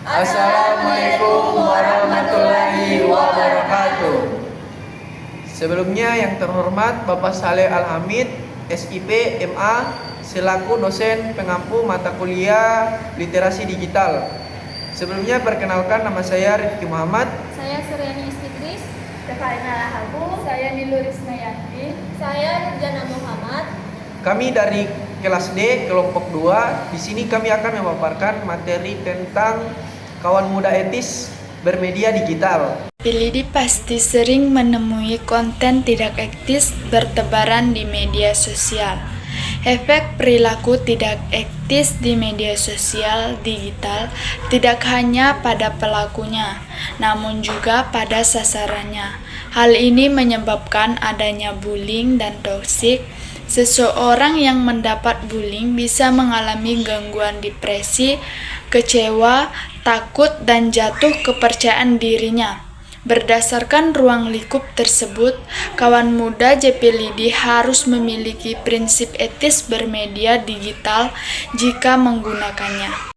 Assalamualaikum warahmatullahi wabarakatuh. Sebelumnya yang terhormat Bapak Saleh Al-Hamid, SIP, MA, selaku dosen pengampu mata kuliah Literasi Digital. Sebelumnya perkenalkan, nama saya Rifki Muhammad. Saya Suryani Istikris. Stefanina Lahabu. Saya Nilu Rismayanti. Saya Nurjana Muhammad. Kami dari kelas D kelompok 2. Di sini kami akan memaparkan materi tentang kawan muda etis bermedia digital. Pilidi pasti sering menemui konten tidak etis bertebaran di media sosial. Efek perilaku tidak etis di media sosial digital tidak hanya pada pelakunya, namun juga pada sasarannya. Hal ini menyebabkan adanya bullying dan toksik. Seseorang yang mendapat bullying bisa mengalami gangguan depresi, kecewa, takut, dan jatuh kepercayaan dirinya. Berdasarkan ruang lingkup tersebut, kawan muda JPLIDI harus memiliki prinsip etis bermedia digital jika menggunakannya.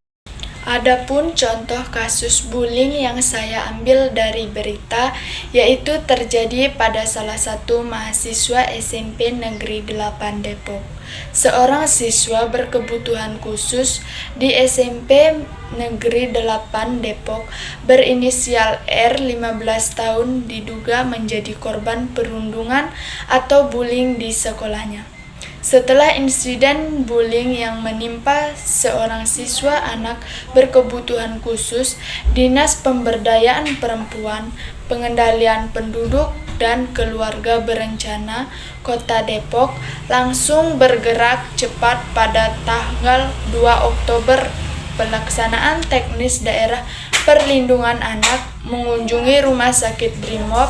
Adapun contoh kasus bullying yang saya ambil dari berita, yaitu terjadi pada salah satu mahasiswa SMP Negeri 8 Depok. Seorang siswa berkebutuhan khusus di SMP Negeri 8 Depok berinisial R 15 tahun diduga menjadi korban perundungan atau bullying di sekolahnya. Setelah insiden bullying yang menimpa seorang siswa anak berkebutuhan khusus, Dinas Pemberdayaan Perempuan, Pengendalian Penduduk, dan Keluarga Berencana Kota Depok langsung bergerak cepat pada tanggal 2 Oktober. Pelaksanaan teknis daerah perlindungan anak mengunjungi Rumah Sakit Brimob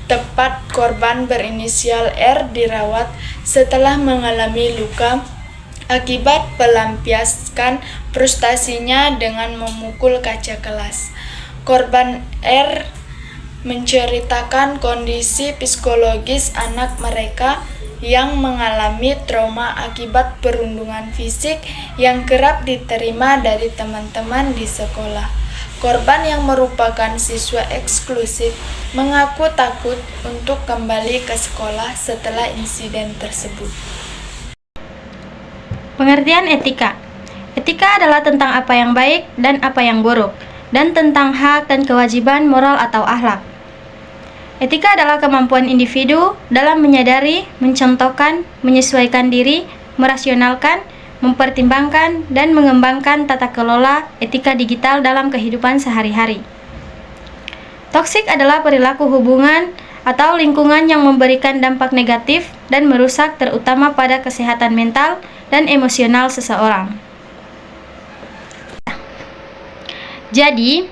tempat korban berinisial R dirawat setelah mengalami luka akibat pelampiaskan frustasinya dengan memukul kaca kelas. Korban R menceritakan kondisi psikologis anak mereka yang mengalami trauma akibat perundungan fisik yang kerap diterima dari teman-teman di sekolah. Korban yang merupakan siswa eksklusif mengaku takut untuk kembali ke sekolah setelah insiden tersebut. Pengertian etika. Etika adalah tentang apa yang baik dan apa yang buruk, dan tentang hak dan kewajiban moral atau akhlak. Etika adalah kemampuan individu dalam menyadari, mencontohkan, menyesuaikan diri, merasionalkan, mempertimbangkan, dan mengembangkan tata kelola etika digital dalam kehidupan sehari-hari. Toksik adalah perilaku hubungan atau lingkungan yang memberikan dampak negatif dan merusak terutama pada kesehatan mental dan emosional seseorang. Jadi,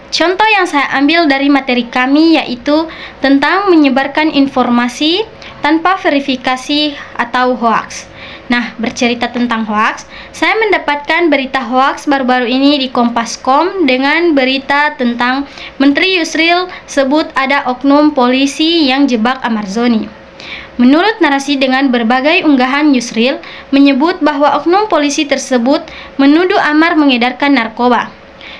contoh yang saya ambil dari materi kami yaitu tentang menyebarkan informasi tanpa verifikasi atau hoaks. Nah, bercerita tentang hoaks, saya mendapatkan berita hoaks baru-baru ini di Kompas.com dengan berita tentang Menteri Yusril sebut ada oknum polisi yang jebak Amarzoni. Menurut narasi dengan berbagai unggahan, Yusril menyebut bahwa oknum polisi tersebut menuduh Amar mengedarkan narkoba.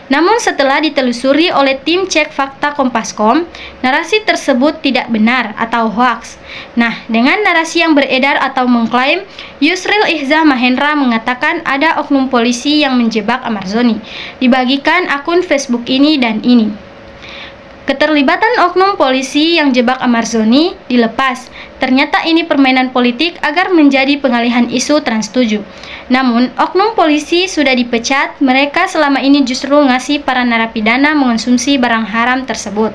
Namun setelah ditelusuri oleh tim cek fakta Kompas.com, narasi tersebut tidak benar atau hoaks. Nah, dengan narasi yang beredar atau mengklaim Yusril Ihzah Mahendra mengatakan ada oknum polisi yang menjebak Amarzoni, dibagikan akun Facebook ini dan ini. Keterlibatan oknum polisi yang jebak Amarzoni dilepas. Ternyata ini permainan politik agar menjadi pengalihan isu Trans 7. Namun, oknum polisi sudah dipecat, mereka selama ini justru ngasih para narapidana mengonsumsi barang haram tersebut.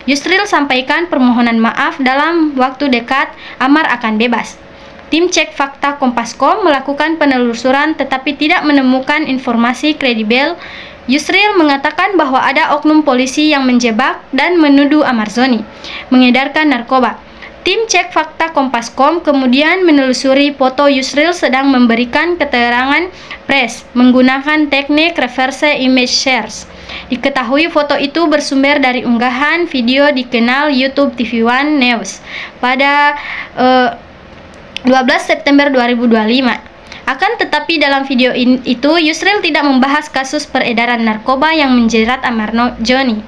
Yusril sampaikan permohonan maaf dalam waktu dekat, Amar akan bebas. Tim cek fakta Kompas.com melakukan penelusuran tetapi tidak menemukan informasi kredibel. Yusril mengatakan bahwa ada oknum polisi yang menjebak dan menuduh Amarzoni mengedarkan narkoba. Tim cek fakta Kompas.com kemudian menelusuri foto Yusril sedang memberikan keterangan pers menggunakan teknik reverse image search. Diketahui foto itu bersumber dari unggahan video di kanal YouTube TV One News pada 12 September 2025. Akan tetapi dalam video itu Yusril tidak membahas kasus peredaran narkoba yang menjerat Amarno Joni.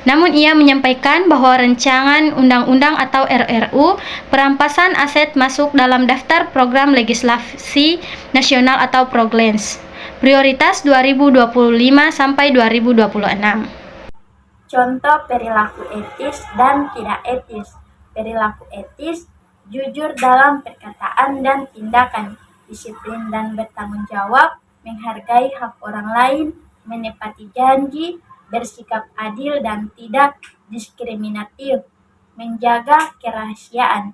Namun ia menyampaikan bahwa rancangan undang-undang atau RRU perampasan aset masuk dalam daftar program legislasi nasional atau Proglens. Prioritas 2025 sampai 2026. Contoh perilaku etis dan tidak etis. Perilaku etis, jujur dalam perkataan dan tindakan, disiplin dan bertanggung jawab, menghargai hak orang lain, menepati janji, bersikap adil dan tidak diskriminatif, menjaga kerahasiaan.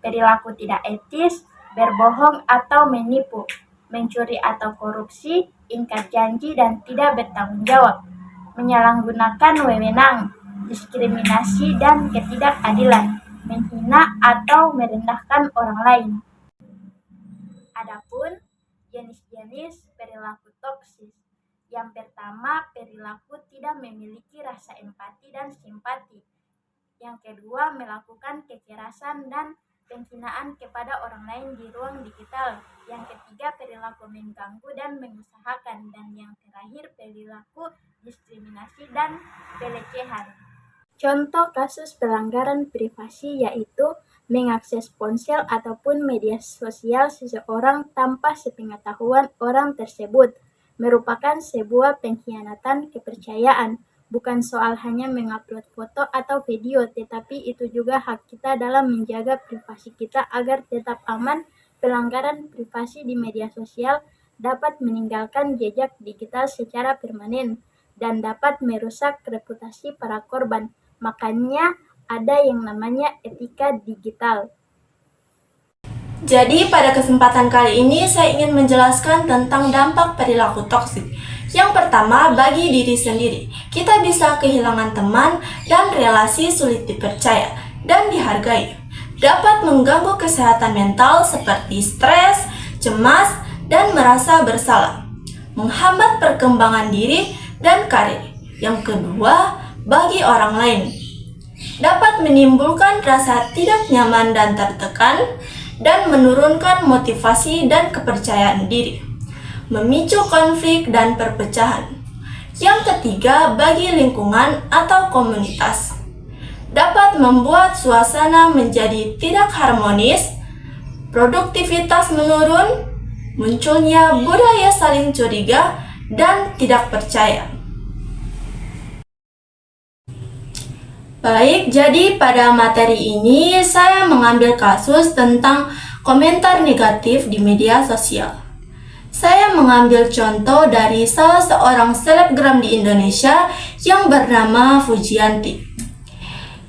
Perilaku tidak etis, berbohong atau menipu, mencuri atau korupsi, ingkar janji dan tidak bertanggung jawab, menyalahgunakan wewenang, diskriminasi dan ketidakadilan, menghina atau merendahkan orang lain. Adapun jenis-jenis perilaku toksis. Yang pertama, perilaku tidak memiliki rasa empati dan simpati. Yang kedua, melakukan kekerasan dan penghinaan kepada orang lain di ruang digital. Yang ketiga, perilaku mengganggu dan mengusahakan. Dan yang terakhir, perilaku diskriminasi dan pelecehan. Contoh kasus pelanggaran privasi yaitu mengakses ponsel ataupun media sosial seseorang tanpa sepengetahuan orang tersebut, merupakan sebuah pengkhianatan kepercayaan. Bukan soal hanya mengupload foto atau video, tetapi itu juga hak kita dalam menjaga privasi kita agar tetap aman. Pelanggaran privasi di media sosial dapat meninggalkan jejak digital secara permanen dan dapat merusak reputasi para korban. Makanya ada yang namanya etika digital. Jadi pada kesempatan kali ini saya ingin menjelaskan tentang dampak perilaku toksik. Yang pertama, bagi diri sendiri, kita bisa kehilangan teman dan relasi sulit dipercaya dan dihargai. Dapat mengganggu kesehatan mental seperti stres, cemas, dan merasa bersalah. Menghambat perkembangan diri dan karir. Yang kedua, bagi orang lain, dapat menimbulkan rasa tidak nyaman dan tertekan dan menurunkan motivasi dan kepercayaan diri, memicu konflik dan perpecahan. Yang ketiga, bagi lingkungan atau komunitas, dapat membuat suasana menjadi tidak harmonis, produktivitas menurun, munculnya budaya saling curiga dan tidak percaya. Baik, jadi pada materi ini saya mengambil kasus tentang komentar negatif di media sosial. Saya mengambil contoh dari salah seorang selebgram di Indonesia yang bernama Fujianti.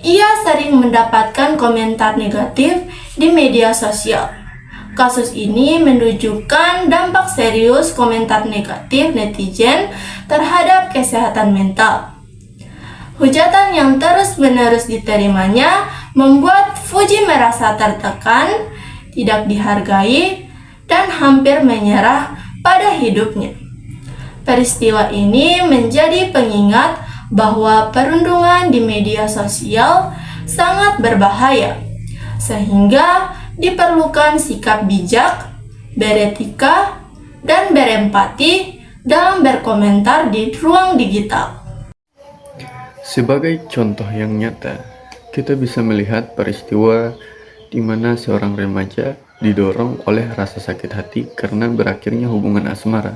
Ia sering mendapatkan komentar negatif di media sosial. Kasus ini menunjukkan dampak serius komentar negatif netizen terhadap kesehatan mental. Hujatan yang terus-menerus diterimanya membuat Fuji merasa tertekan, tidak dihargai, dan hampir menyerah pada hidupnya. Peristiwa ini menjadi pengingat bahwa perundungan di media sosial sangat berbahaya, sehingga diperlukan sikap bijak, beretika, dan berempati dalam berkomentar di ruang digital. Sebagai contoh yang nyata, kita bisa melihat peristiwa di mana seorang remaja didorong oleh rasa sakit hati karena berakhirnya hubungan asmara,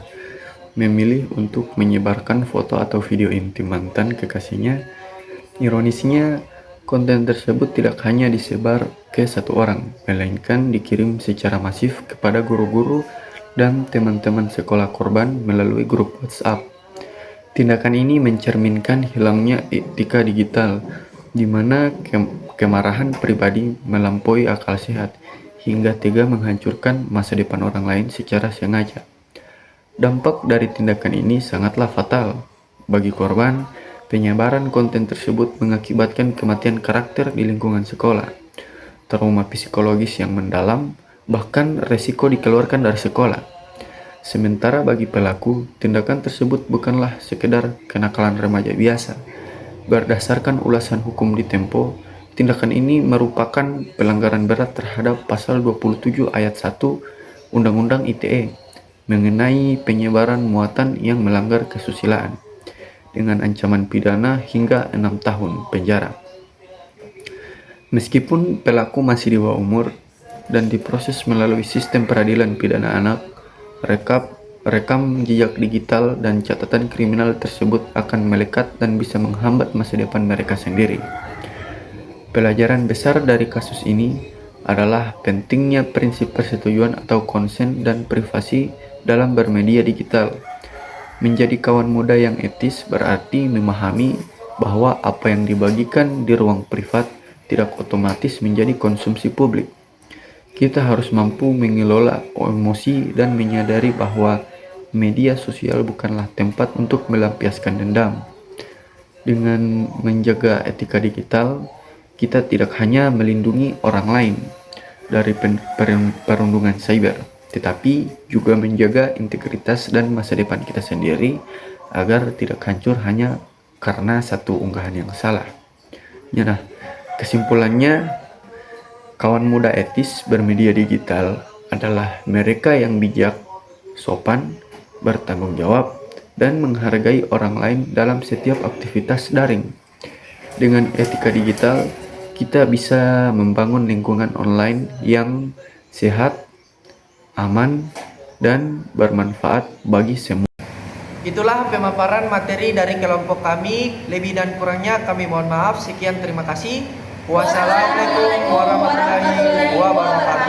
memilih untuk menyebarkan foto atau video intim mantan kekasihnya. Ironisnya, konten tersebut tidak hanya disebar ke satu orang, melainkan dikirim secara masif kepada guru-guru dan teman-teman sekolah korban melalui grup WhatsApp. Tindakan ini mencerminkan hilangnya etika digital, di mana kemarahan pribadi melampaui akal sehat hingga tega menghancurkan masa depan orang lain secara sengaja. Dampak dari tindakan ini sangatlah fatal. Bagi korban, penyebaran konten tersebut mengakibatkan kematian karakter di lingkungan sekolah, trauma psikologis yang mendalam, bahkan resiko dikeluarkan dari sekolah. Sementara bagi pelaku, tindakan tersebut bukanlah sekedar kenakalan remaja biasa. Berdasarkan ulasan hukum di Tempo, tindakan ini merupakan pelanggaran berat terhadap pasal 27 ayat 1 Undang-Undang ITE mengenai penyebaran muatan yang melanggar kesusilaan dengan ancaman pidana hingga 6 tahun penjara. Meskipun pelaku masih di bawah umur dan diproses melalui sistem peradilan pidana anak, rekam jejak digital dan catatan kriminal tersebut akan melekat dan bisa menghambat masa depan mereka sendiri. Pelajaran besar dari kasus ini adalah pentingnya prinsip persetujuan atau konsen dan privasi dalam bermedia digital. Menjadi kawan muda yang etis berarti memahami bahwa apa yang dibagikan di ruang privat tidak otomatis menjadi konsumsi publik. Kita harus mampu mengelola emosi dan menyadari bahwa media sosial bukanlah tempat untuk melampiaskan dendam. Dengan menjaga etika digital, kita tidak hanya melindungi orang lain dari perundungan cyber, tetapi juga menjaga integritas dan masa depan kita sendiri agar tidak hancur hanya karena satu unggahan yang salah. Nah, kesimpulannya, kawan muda etis bermedia digital adalah mereka yang bijak, sopan, bertanggung jawab, dan menghargai orang lain dalam setiap aktivitas daring. Dengan etika digital, kita bisa membangun lingkungan online yang sehat, aman, dan bermanfaat bagi semua. Itulah pemaparan materi dari kelompok kami. Lebih dan kurangnya kami mohon maaf. Sekian, terima kasih. Wassalamualaikum warahmatullahi wabarakatuh.